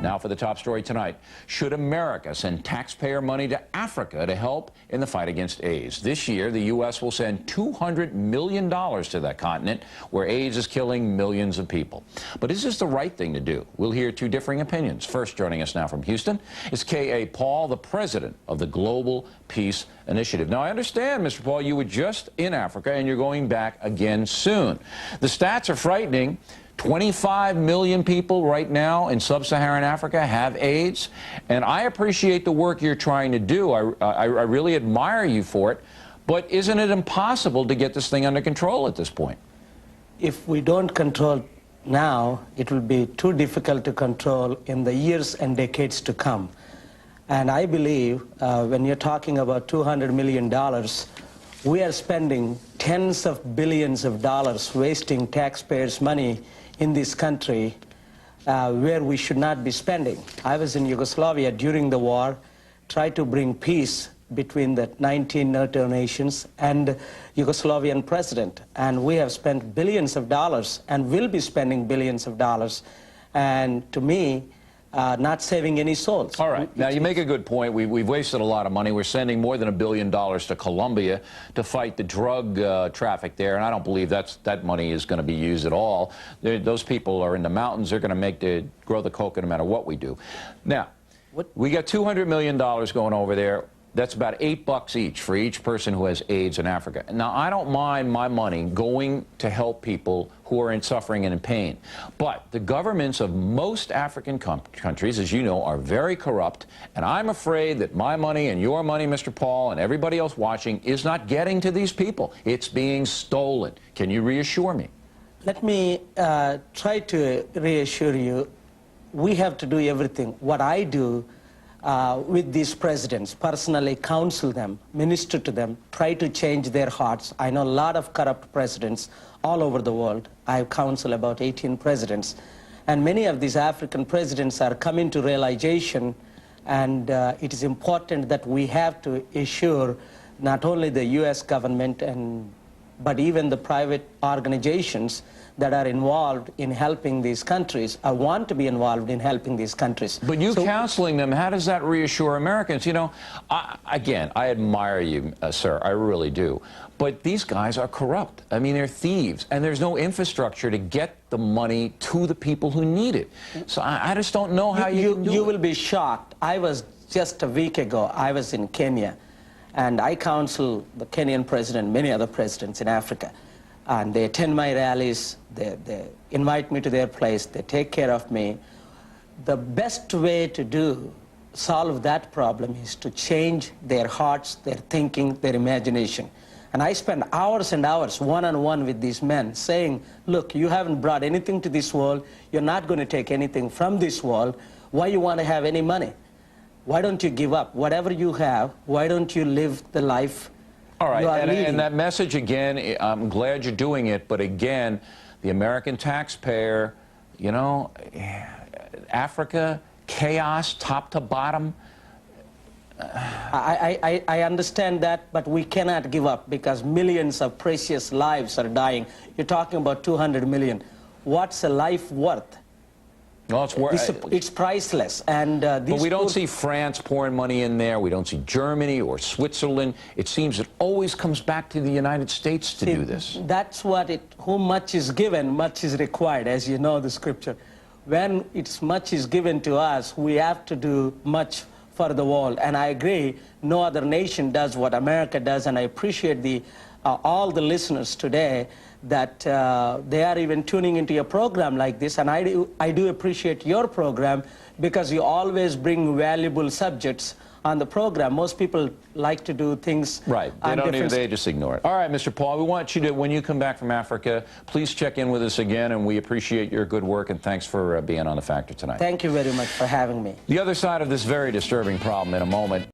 Now for the top story tonight. Should America send taxpayer money to Africa to help in the fight against AIDS? This year, the U.S. will send $200 million to that continent where AIDS is killing millions of people. But is this the right thing to do? We'll hear two differing opinions. First, joining us now from Houston is K.A. Paul, the president of the Global Peace Initiative. Now, I understand, Mr. Paul, you were just in Africa and you're going back again soon. The stats are frightening. 25 million people right now in sub-Saharan Africa have AIDS, and I appreciate the work you're trying to do. I really admire you for it, but isn't it impossible to get this thing under control at this point? If we don't control now, it will be too difficult to control in the years and decades to come. And I believe when you're talking about $200 million, we are spending tens of billions of dollars wasting taxpayers' money in this country where we should not be spending. I was in Yugoslavia during the war, tried to bring peace between the 19 NATO nations and Yugoslavian president. And we have spent billions of dollars and will be spending billions of dollars. And to me, not saving any souls. All right. Now, you make a good point. We've wasted a lot of money. We're sending more than $1 billion to Colombia to fight the drug traffic there, and I don't believe that money is going to be used at all. Those people are in the mountains. They're going to grow the coca no matter what we do. Now, we got $200 million going over there. That's about $8 each for each person who has AIDS in Africa. Now, I don't mind my money going to help people who are suffering and in pain. But the governments of most African countries, as you know, are very corrupt. And I'm afraid that my money and your money, Mr. Paul, and everybody else watching, is not getting to these people. It's being stolen. Can you reassure me? Let me try to reassure you. We have to do everything. What I do with these presidents, personally counsel them, minister to them, try to change their hearts. I know a lot of corrupt presidents all over the world. I counsel about 18 presidents. And many of these African presidents are coming to realization, and it is important that we have to assure not only the U.S. government but even the private organizations that are involved in helping these countries, I want to be involved in helping these countries. But you counseling them, how does that reassure Americans? You know, again, I admire you, sir, I really do. But these guys are corrupt. I mean, they're thieves, and there's no infrastructure to get the money to the people who need it. So I just don't know how you can do it. You will be shocked. I was just a week ago, I was in Kenya, and I counsel the Kenyan president, many other presidents in Africa. And they attend my rallies, they invite me to their place, they take care of me. The best way to solve that problem is to change their hearts, their thinking, their imagination. And I spend hours and hours one-on-one with these men saying, look, you haven't brought anything to this world, you're not going to take anything from this world, why you want to have any money? Why don't you give up? Whatever you have, why don't you live the life? All right, and that message, again, I'm glad you're doing it, but again, the American taxpayer, you know, Africa, chaos, top to bottom. I understand that, but we cannot give up because millions of precious lives are dying. You're talking about 200 million. What's a life worth? Well, it's priceless. And but we don't see France pouring money in there. We don't see Germany or Switzerland. It seems it always comes back to the United States to do this. That's what who much is given, much is required, as you know the scripture. When much is given to us, we have to do much for the world. And I agree, no other nation does what America does, and I appreciate all the listeners today that they are even tuning into your program like this, and I do appreciate your program because you always bring valuable subjects on the program. Most people like to do things right. They just ignore it. All right, Mr. Paul, we want you to, when you come back from Africa, please check in with us again, and we appreciate your good work, and thanks for being on The Factor tonight. Thank you very much for having me. The other side of this very disturbing problem in a moment.